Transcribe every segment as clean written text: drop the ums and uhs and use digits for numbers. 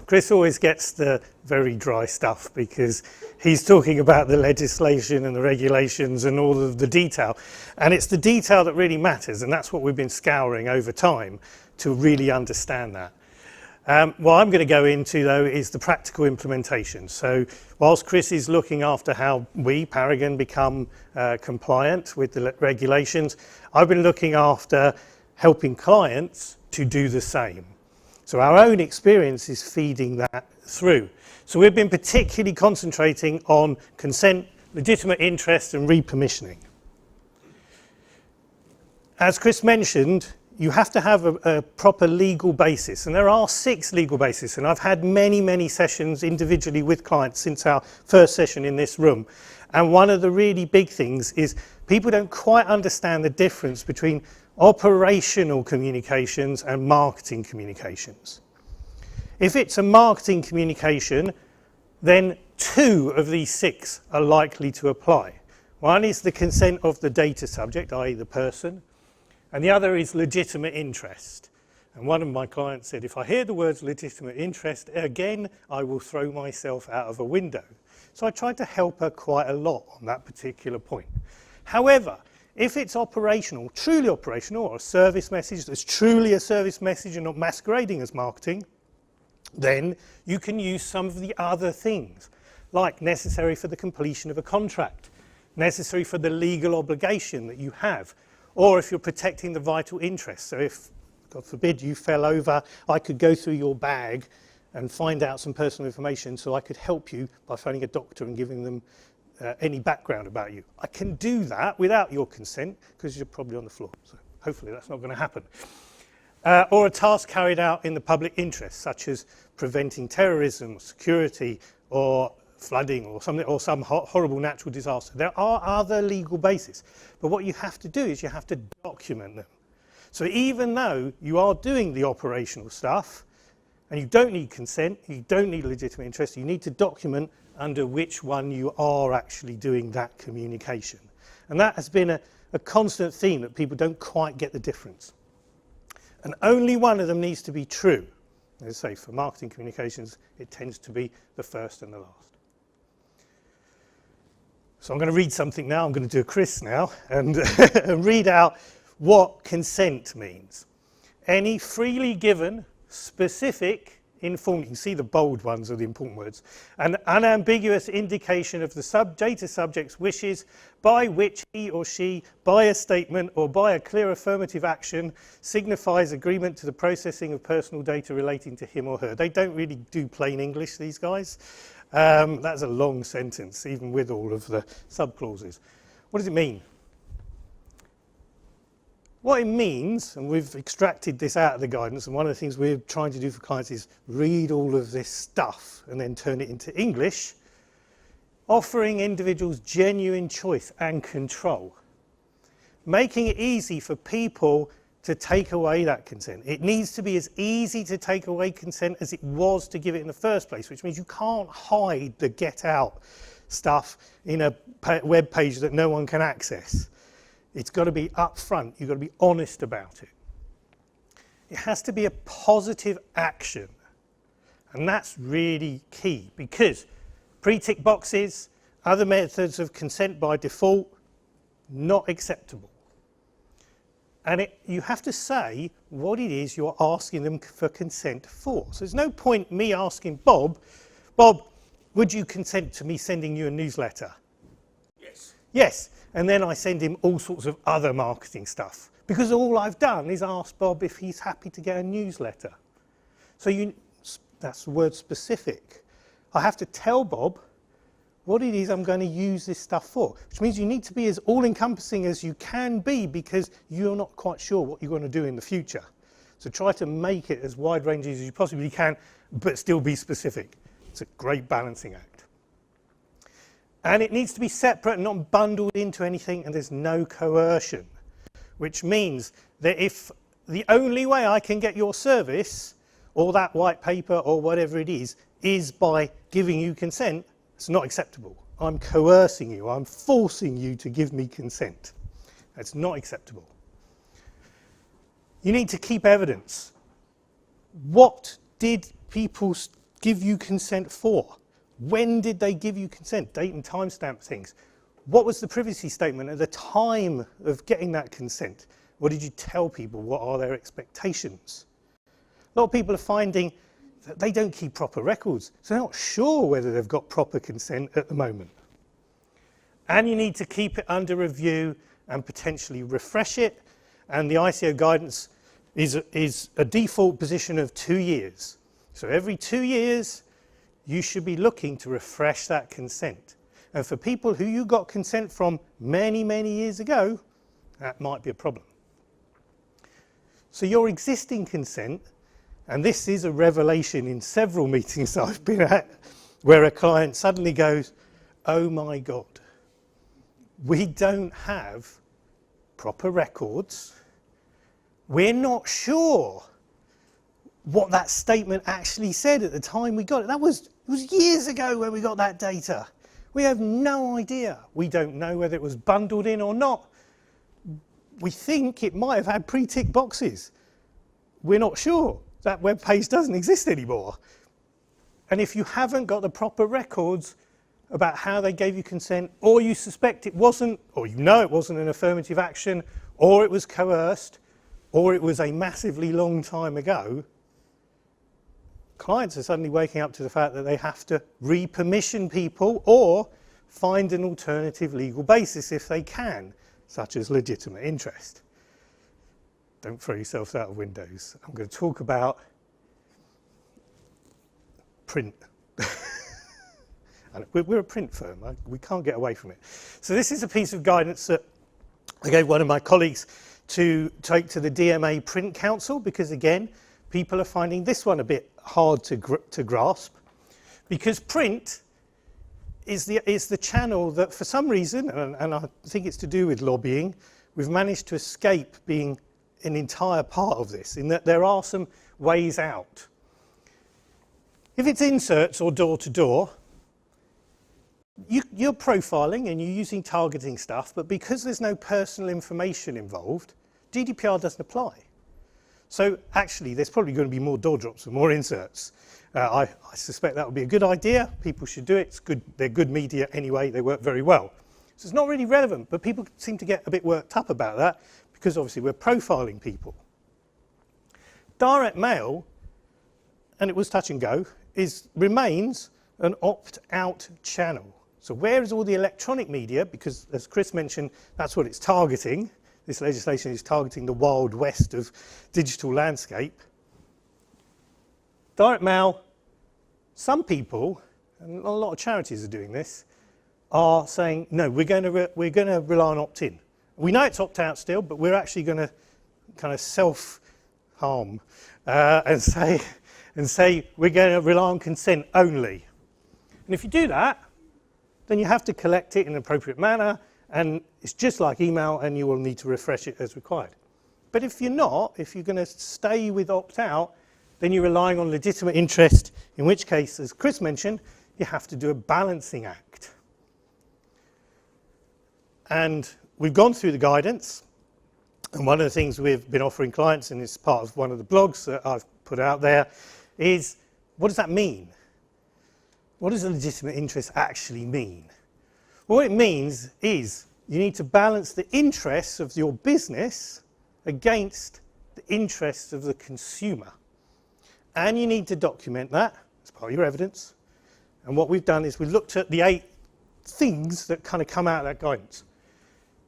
Chris always gets the very dry stuff because he's talking about the legislation and the regulations and all of the detail. And it's the detail that really matters, and that's what we've been scouring over time to really understand that. What I'm going to go into, though, is the practical implementation. So whilst Chris is looking after how we, Paragon, become compliant with the regulations, I've been looking after helping clients to do the same. So our own experience is feeding that through. So we've been particularly concentrating on consent, legitimate interest, and repermissioning. As Chris mentioned, you have to have a proper legal basis, and there are 6 legal bases, and I've had many sessions individually with clients since our first session in this room. And one of the really big things is people don't quite understand the difference between operational communications and marketing communications. If it's a marketing communication, then 2 of these 6 are likely to apply. One is the consent of the data subject, i.e. the person, and the other is legitimate interest. And one of my clients said, if I hear the words legitimate interest again, I will throw myself out of a window. So I tried to help her quite a lot on that particular point. However, if it's operational, truly operational, or a service message that's truly a service message and not masquerading as marketing, then you can use some of the other things, like necessary for the completion of a contract, necessary for the legal obligation that you have, or if you're protecting the vital interest. So if, God forbid, you fell over, I could go through your bag and find out some personal information, so I could help you by phoning a doctor and giving them any background about you. I can do that without your consent because you're probably on the floor, so hopefully that's not going to happen. Or a task carried out in the public interest, such as preventing terrorism, security, or flooding, or something, or some horrible natural disaster. There are other legal bases, but what you have to do is you have to document them. So even though you are doing the operational stuff, and you don't need consent, you don't need legitimate interest, you need to document under which one you are actually doing that communication. And that has been a constant theme, that people don't quite get the difference. And only one of them needs to be true. As I say, for marketing communications, it tends to be the first and the last. So I'm going to read something now. I'm going to do a Chris now and read out what consent means. Any freely given, specific, informed, you can see the bold ones are the important words, an unambiguous indication of the data subject's wishes by which he or she, by a statement or by a clear affirmative action, signifies agreement to the processing of personal data relating to him or her. They don't really do plain English, these guys. That's a long sentence, even with all of the subclauses. What does it mean? What it means, and we've extracted this out of the guidance, and one of the things we're trying to do for clients is read all of this stuff and then turn it into English, offering individuals genuine choice and control, making it easy for people to take away that consent. It needs to be as easy to take away consent as it was to give it in the first place, which means you can't hide the get out stuff in a web page that no one can access. It's got to be upfront. You've got to be honest about it. It has to be a positive action. And that's really key, because pre-tick boxes, other methods of consent by default, not acceptable. And you have to say what it is you're asking them for consent for. So there's no point me asking Bob, would you consent to me sending you a newsletter? Yes. Yes. And then I send him all sorts of other marketing stuff, because all I've done is ask Bob if he's happy to get a newsletter. So that's the word specific. I have to tell Bob what it is I'm going to use this stuff for, which means you need to be as all-encompassing as you can be, because you're not quite sure what you're going to do in the future. So try to make it as wide-ranging as you possibly can, but still be specific. It's a great balancing act. And it needs to be separate and not bundled into anything, and there's no coercion, which means that if the only way I can get your service or that white paper or whatever it is by giving you consent, it's not acceptable. I'm coercing you. I'm forcing you to give me consent. That's not acceptable. You need to keep evidence. What did people give you consent for? When did they give you consent? Date and timestamp things. What was the privacy statement at the time of getting that consent? What did you tell people? What are their expectations? A lot of people are finding that they don't keep proper records, so they're not sure whether they've got proper consent at the moment. And you need to keep it under review and potentially refresh it. And the ICO guidance is a default position of 2 years. So every 2 years, you should be looking to refresh that consent. And for people who you got consent from many, many years ago, that might be a problem. So your existing consent, and this is a revelation in several meetings I've been at, where a client suddenly goes, oh my God, we don't have proper records. We're not sure what that statement actually said at the time we got it. It was years ago when we got that data. We have no idea. We don't know whether it was bundled in or not. We think it might have had pre-tick boxes. We're not sure. That web page doesn't exist anymore. And if you haven't got the proper records about how they gave you consent, or you suspect it wasn't, or you know it wasn't an affirmative action, or it was coerced, or it was a massively long time ago, clients are suddenly waking up to the fact that they have to re-permission people or find an alternative legal basis if they can, such as legitimate interest. Don't throw yourselves out of windows. I'm going to talk about print. We're a print firm. We can't get away from it. So this is a piece of guidance that I gave one of my colleagues to take to the DMA Print Council, because again, people are finding this one a bit hard to grasp, because print is the channel that for some reason, and I think it's to do with lobbying, we've managed to escape being an entire part of this, in that there are some ways out. If it's inserts or door-to-door, you're profiling and you're using targeting stuff, but because there's no personal information involved, GDPR doesn't apply. So actually, there's probably going to be more door drops and more inserts. I suspect that would be a good idea. People should do it. It's good. They're good media anyway. They work very well. So it's not really relevant, but people seem to get a bit worked up about that because obviously we're profiling people. Direct mail, and it was touch and go, remains an opt-out channel. So where is all the electronic media? Because as Chris mentioned, that's what it's targeting. This legislation is targeting the wild west of digital landscape. Direct mail, some people, and a lot of charities are doing this, are saying, no, we're going to rely on opt-in. We know it's opt-out still, but we're actually going to kind of self-harm and say we're going to rely on consent only. And if you do that, then you have to collect it in an appropriate manner, and it's just like email, and you will need to refresh it as required. But if you're not, if you're going to stay with opt-out, then you're relying on legitimate interest, in which case, as Chris mentioned, you have to do a balancing act. And we've gone through the guidance, and one of the things we've been offering clients, and it's part of one of the blogs that I've put out there, is what does that mean? What does a legitimate interest actually mean? Well, what it means is you need to balance the interests of your business against the interests of the consumer. And you need to document that as part of your evidence. And what we've done is we've looked at the 8 things that kind of come out of that guidance.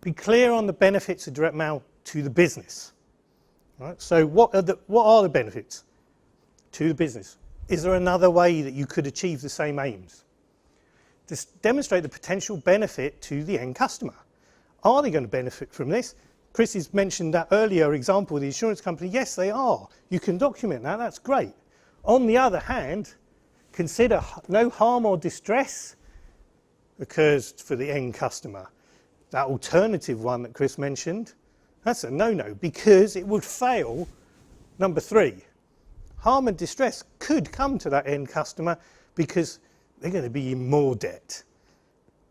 Be clear on the benefits of direct mail to the business. Right? So what are the benefits to the business? Is there another way that you could achieve the same aims? To demonstrate the potential benefit to the end customer. Are they going to benefit from this? Chris has mentioned that earlier example with the insurance company. Yes, they are. You can document that. That's great. On the other hand, consider no harm or distress occurs for the end customer. That alternative one that Chris mentioned, that's a no-no because it would fail number 3. Harm and distress could come to that end customer because they're going to be in more debt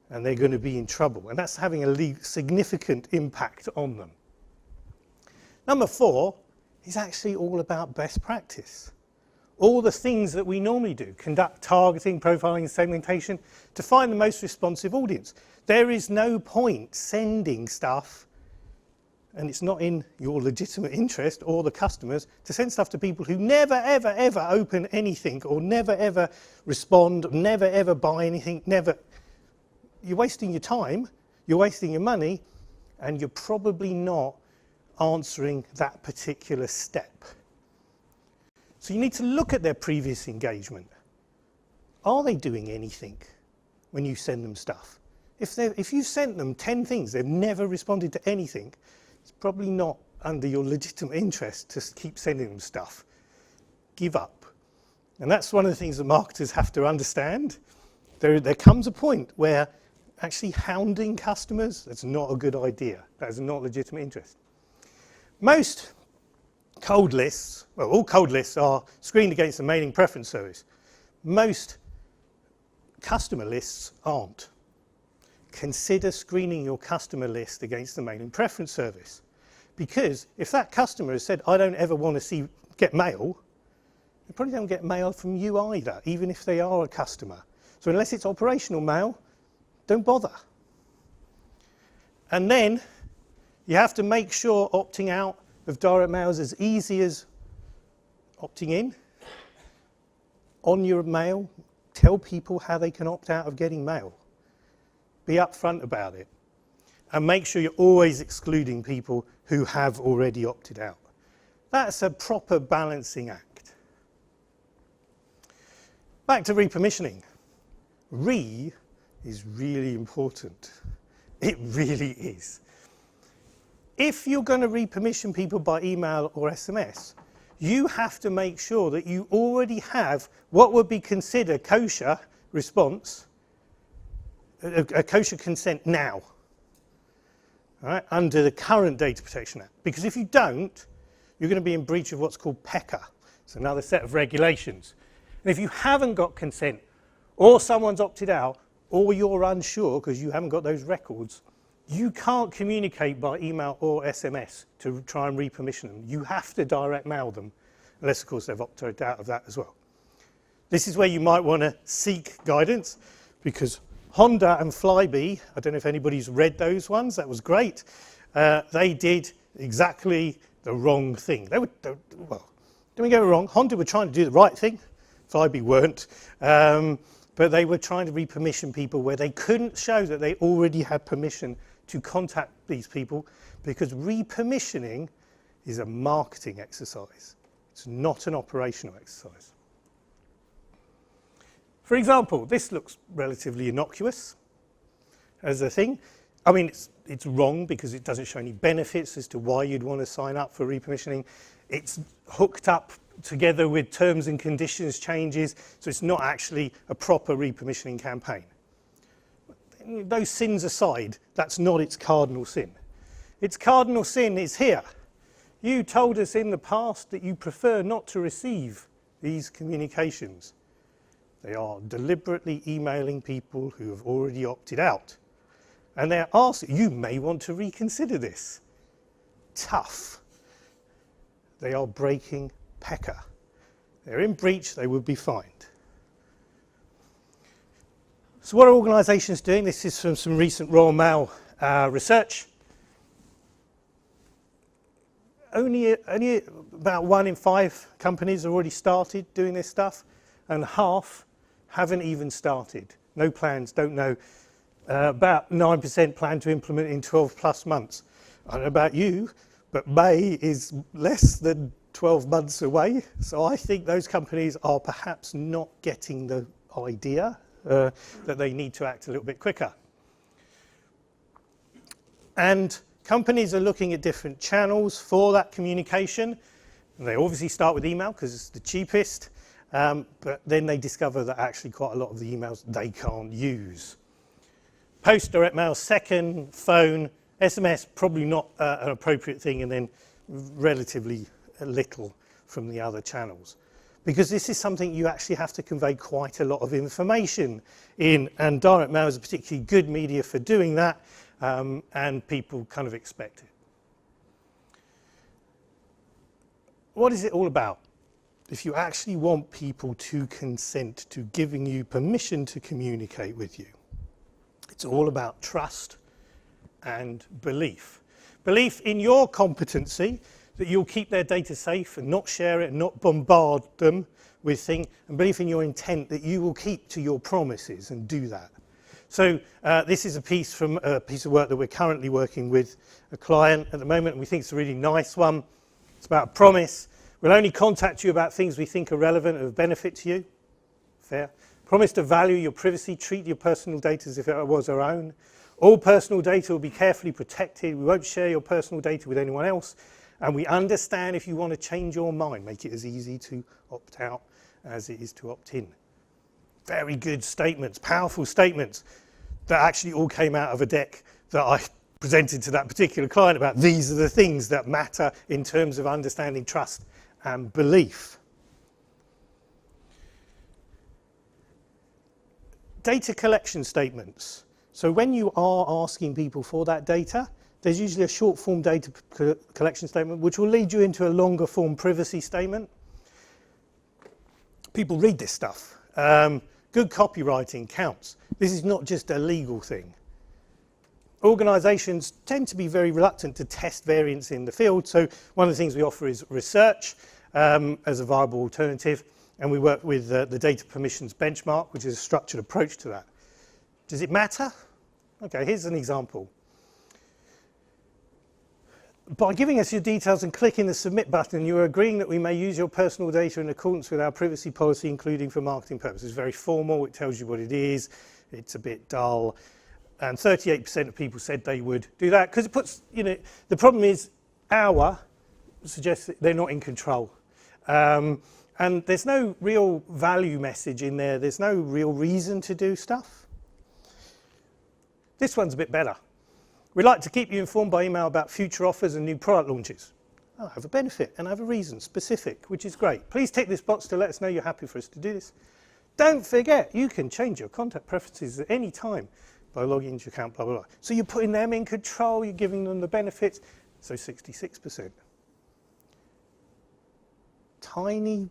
and they're going to be in trouble, and that's having a significant impact on them. Number 4 is actually all about best practice. all the things that we normally do, conduct targeting, profiling, segmentation, to find the most responsive audience. There is no point sending stuff, and it's not in your legitimate interest or the customers, to send stuff to people who never, ever, ever open anything, or never, ever respond, never, ever buy anything, never. You're wasting your time, you're wasting your money, and you're probably not answering that particular step. So you need to look at their previous engagement. Are they doing anything when you send them stuff? If you sent them 10 things, they've never responded to anything, it's probably not under your legitimate interest to keep sending them stuff. Give up. And that's one of the things that marketers have to understand. There comes a point where actually hounding customers, that's not a good idea. That is not legitimate interest. Most cold lists, well, all cold lists are screened against the mailing preference service. Most customer lists aren't. Consider screening your customer list against the mailing preference service. Because if that customer has said, I don't ever want to get mail, they probably don't get mail from you either, even if they are a customer. So unless it's operational mail, don't bother. And then you have to make sure opting out of direct mail is as easy as opting in. On your mail, tell people how they can opt out of getting mail. Be upfront about it. And make sure you're always excluding people who have already opted out. That's a proper balancing act. Back to repermissioning. Re is really important. It really is. If you're going to repermission people by email or SMS, you have to make sure that you already have what would be considered kosher response, a kosher consent now, all right, under the current Data Protection Act. Because if you don't, you're going to be in breach of what's called PECA. It's another set of regulations. And if you haven't got consent, or someone's opted out, or you're unsure because you haven't got those records, you can't communicate by email or SMS to try and repermission them. You have to direct mail them, unless of course they've opted out of that as well. This is where you might want to seek guidance, because Honda and Flybe, I don't know if anybody's read those ones, that was great. They did exactly the wrong thing. Well, don't get me wrong, Honda were trying to do the right thing, Flybe weren't. But they were trying to repermission people where they couldn't show that they already had permission to contact these people, because repermissioning is a marketing exercise. It's not an operational exercise. For example, this looks relatively innocuous as a thing. I mean, it's wrong because it doesn't show any benefits as to why you'd want to sign up for repermissioning. It's hooked up together with terms and conditions changes, so it's not actually a proper repermissioning campaign. Those sins aside, that's not its cardinal sin. Its cardinal sin is here. You told us in the past that you prefer not to receive these communications. They are deliberately emailing people who have already opted out. And they're asking, you may want to reconsider this. Tough. They are breaking PECA. They're in breach, they would be fined. So what are organisations doing? This is from some recent Royal Mail research. Only about 1 in 5 companies have already started doing this stuff, and half haven't even started. No plans, don't know. About 9% plan to implement in 12 plus months. I don't know about you, but May is less than 12 months away. So I think those companies are perhaps not getting the idea that they need to act a little bit quicker. And companies are looking at different channels for that communication. And they obviously start with email because it's the cheapest, but then they discover that actually quite a lot of the emails they can't use. Post, direct mail second, phone, SMS probably not an appropriate thing, and then relatively little from the other channels. Because this is something you actually have to convey quite a lot of information in, and direct mail is a particularly good media for doing that, and people kind of expect it. What is it all about? if you actually want people to consent to giving you permission to communicate with you, it's all about trust and belief. Belief in your competency, that you'll keep their data safe and not share it and not bombard them with things, and belief in your intent that you will keep to your promises and do that. So this is a piece from a piece of work that we're currently working with a client at the moment, and we think it's a really nice one. It's about a promise. We'll only contact you about things we think are relevant and of benefit to you. Fair. Promise to value your privacy, treat your personal data as if it was our own. All personal data will be carefully protected. We won't share your personal data with anyone else. And we understand if you want to change your mind, make it as easy to opt out as it is to opt in. Very good statements, powerful statements that actually all came out of a deck that I presented to that particular client about these are the things that matter in terms of understanding trust and belief. Data collection statements. So when you are asking people for that data, there's usually a short form data collection statement which will lead you into a longer form privacy statement. People read this stuff. Good copywriting counts. This is not just a legal thing. Organisations tend to be very reluctant to test variants in the field, so one of the things we offer is research as a viable alternative, and we work with the data permissions benchmark, which is a structured approach to that. Does it matter? Okay, here's an example. By giving us your details and clicking the submit button, you are agreeing that we may use your personal data in accordance with our privacy policy, including for marketing purposes. Very formal, it tells you what it is, it's a bit dull. And 38% of people said they would do that because it puts, the problem is our suggests that they're not in control. And there's no real value message in there. There's no real reason to do stuff. This one's a bit better. We'd like to keep you informed by email about future offers and new product launches. I have a benefit and I have a reason, specific, which is great. Please tick this box to let us know you're happy for us to do this. Don't forget, you can change your contact preferences at any time by logging into your account, blah, blah, blah. So you're putting them in control, you're giving them the benefits. So 66%. Tiny,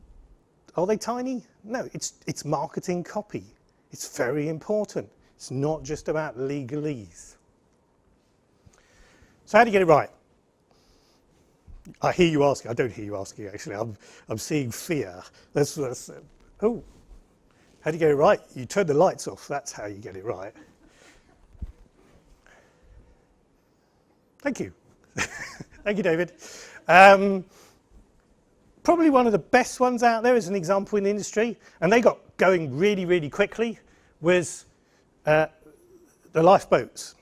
are they tiny? No, it's marketing copy. It's very important. It's not just about legalese. So how do you get it right? I hear you asking. I don't hear you asking, actually. I'm seeing fear. Oh, how do you get it right? You turn the lights off. That's how you get it right. Thank you. Thank you, David. Probably one of the best ones out there as an example in the industry, and they got going really, really quickly, was the lifeboats.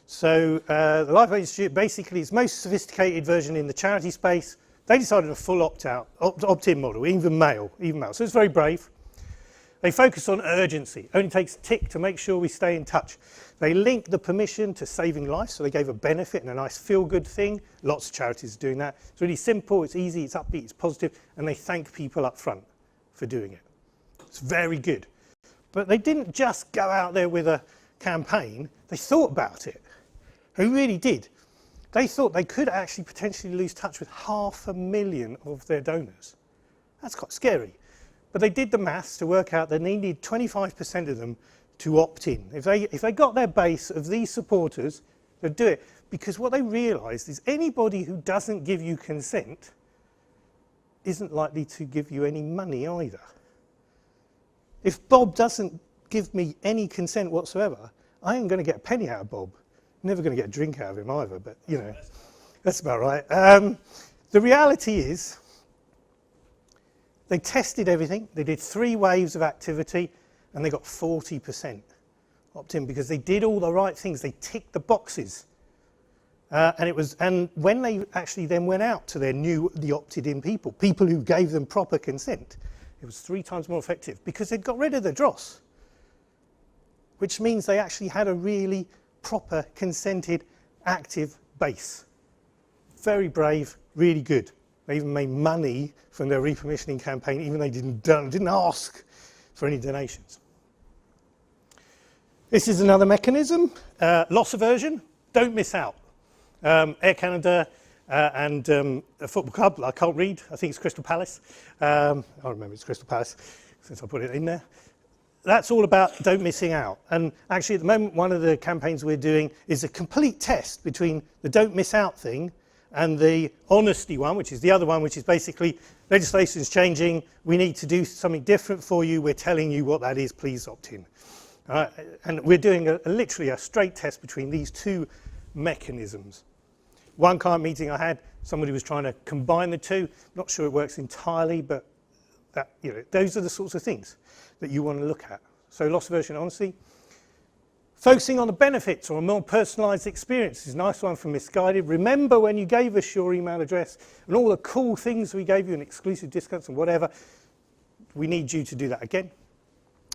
So the Lifeboat Institute basically is the most sophisticated version in the charity space. They decided a full opt-in model, even mail. So it's very brave. They focus on urgency. Only takes a tick to make sure we stay in touch. They link the permission to saving lives, so they gave a benefit and a nice feel-good thing. Lots of charities are doing that. It's really simple, it's easy, it's upbeat, it's positive, and they thank people up front for doing it. It's very good. But they didn't just go out there with a campaign, they thought about it. They really did. They thought they could actually potentially lose touch with 500,000 of their donors. That's quite scary. But they did the maths to work out they needed 25% of them to opt in. If they got their base of these supporters, they'd do it. Because what they realised is anybody who doesn't give you consent isn't likely to give you any money either. If Bob doesn't give me any consent whatsoever, I ain't going to get a penny out of Bob. Never going to get a drink out of him either, but that's about right. The reality is they tested everything. They did 3 waves of activity and they got 40% opt-in because they did all the right things. They ticked the boxes. And when they actually then went out to the opted-in people who gave them proper consent, it was 3 times more effective because they'd got rid of the dross, which means they actually had a really proper, consented, active base. Very brave, really good. They even made money from their repermissioning campaign, even though they didn't ask for any donations. This is another mechanism, loss aversion. Don't miss out. Air Canada and a football club. I can't read. I think it's Crystal Palace. I remember it's Crystal Palace since I put it in there. That's all about don't missing out. And actually at the moment, one of the campaigns we're doing is a complete test between the don't miss out thing and the honesty one, which is the other one, which is basically legislation is changing. We need to do something different for you. We're telling you what that is. Please opt in. And we're doing literally a straight test between these two mechanisms. One client meeting I had, somebody was trying to combine the two. Not sure it works entirely, but that, those are the sorts of things that you want to look at. So loss aversion, honesty. Focusing on the benefits or a more personalised experience is a nice one from Misguided. Remember when you gave us your email address and all the cool things we gave you and exclusive discounts and whatever. We need you to do that again.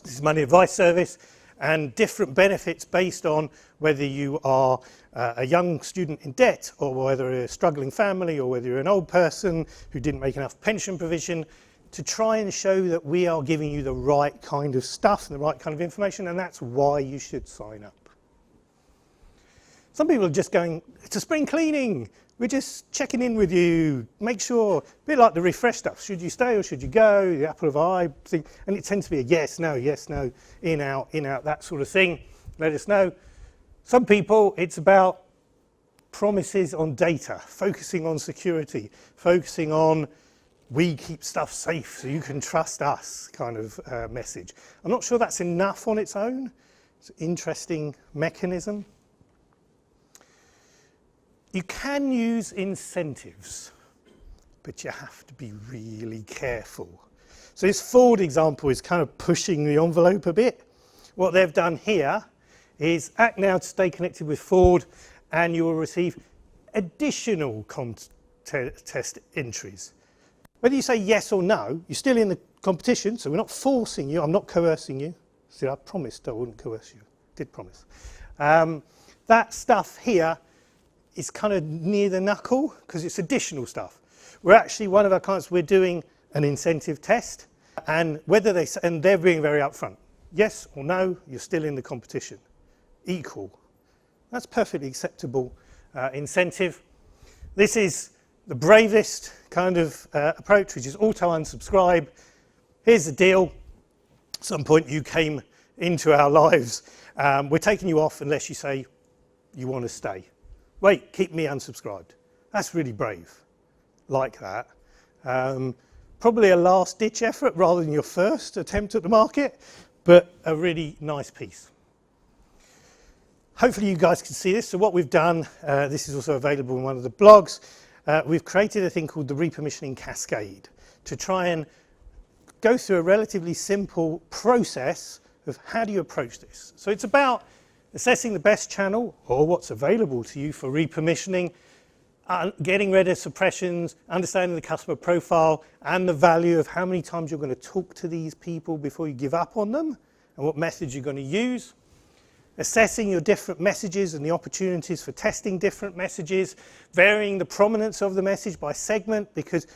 This is money advice service and different benefits based on whether you are a young student in debt or whether you're a struggling family or whether you're an old person who didn't make enough pension provision, to try and show that we are giving you the right kind of stuff and the right kind of information, and that's why you should sign up. Some people are just going, it's a spring cleaning, we're just checking in with you, make sure, a bit like the refresh stuff, should you stay or should you go, the apple of eye thing, and it tends to be a yes, no, in, out, that sort of thing, let us know. Some people, it's about promises on data, focusing on security, focusing on we keep stuff safe so you can trust us kind of message. I'm not sure that's enough on its own. It's an interesting mechanism. You can use incentives, but you have to be really careful. So this Ford example is kind of pushing the envelope a bit. What they've done here is act now to stay connected with Ford and you will receive additional contest entries. Whether you say yes or no, you're still in the competition, so we're not forcing you, I'm not coercing you. See, I promised I wouldn't coerce you, did promise. That stuff here is kind of near the knuckle because it's additional stuff. We're actually, one of our clients, we're doing an incentive test and and they're being very upfront. Yes or no, you're still in the competition. Equal. That's perfectly acceptable incentive. This is the bravest kind of approach, which is auto unsubscribe. Here's the deal. At some point you came into our lives. We're taking you off unless you say you want to stay. Wait, keep me unsubscribed. That's really brave. Like that. Probably a last ditch effort rather than your first attempt at the market, but a really nice piece. Hopefully you guys can see this. So what we've done, this is also available in one of the blogs. We've created a thing called the repermissioning cascade to try and go through a relatively simple process of how do you approach this. So it's about assessing the best channel or what's available to you for repermissioning, getting rid of suppressions, understanding the customer profile and the value of how many times you're going to talk to these people before you give up on them and what methods you're going to use. Assessing your different messages and the opportunities for testing different messages, varying the prominence of the message by segment because,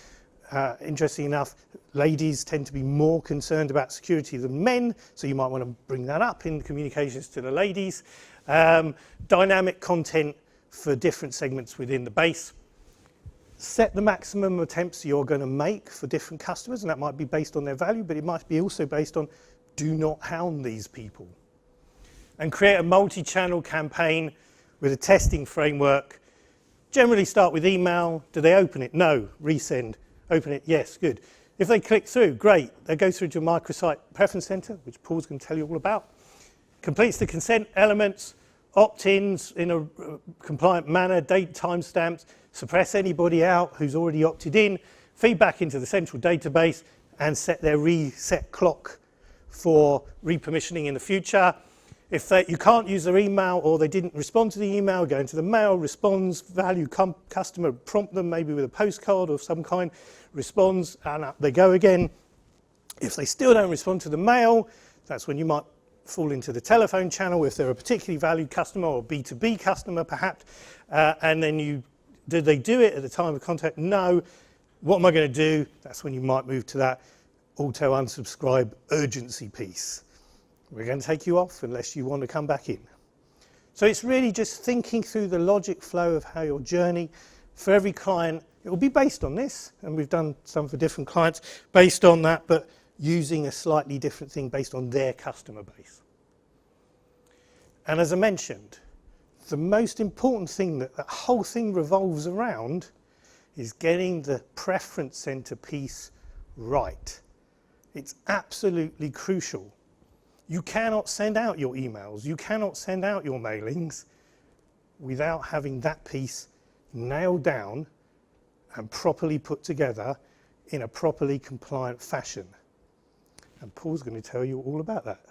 interestingly enough, ladies tend to be more concerned about security than men, so you might want to bring that up in communications to the ladies. Dynamic content for different segments within the base. Set the maximum attempts you're going to make for different customers, and that might be based on their value, but it might be also based on do not hound these people. And create a multi-channel campaign with a testing framework. Generally start with email. Do they open it? No. Resend. Open it? Yes. Good. If they click through, great. They go through to a microsite preference center, which Paul's going to tell you all about. Completes the consent elements, opt-ins in a compliant manner, date timestamps, suppress anybody out who's already opted in, feedback into the central database, and set their reset clock for repermissioning in the future. If you can't use their email or they didn't respond to the email, go into the mail, responds, value customer, prompt them maybe with a postcard of some kind, responds, and up they go again. If they still don't respond to the mail, that's when you might fall into the telephone channel if they're a particularly valued customer or B2B customer perhaps, and then did they do it at the time of contact? No. What am I going to do? That's when you might move to that auto unsubscribe urgency piece. We're going to take you off unless you want to come back in. So it's really just thinking through the logic flow of how your journey for every client, it will be based on this, and we've done some for different clients based on that, but using a slightly different thing based on their customer base. And as I mentioned, the most important thing that that whole thing revolves around is getting the preference center piece right. It's absolutely crucial. You cannot send out your emails, you cannot send out your mailings without having that piece nailed down and properly put together in a properly compliant fashion. And Paul's going to tell you all about that.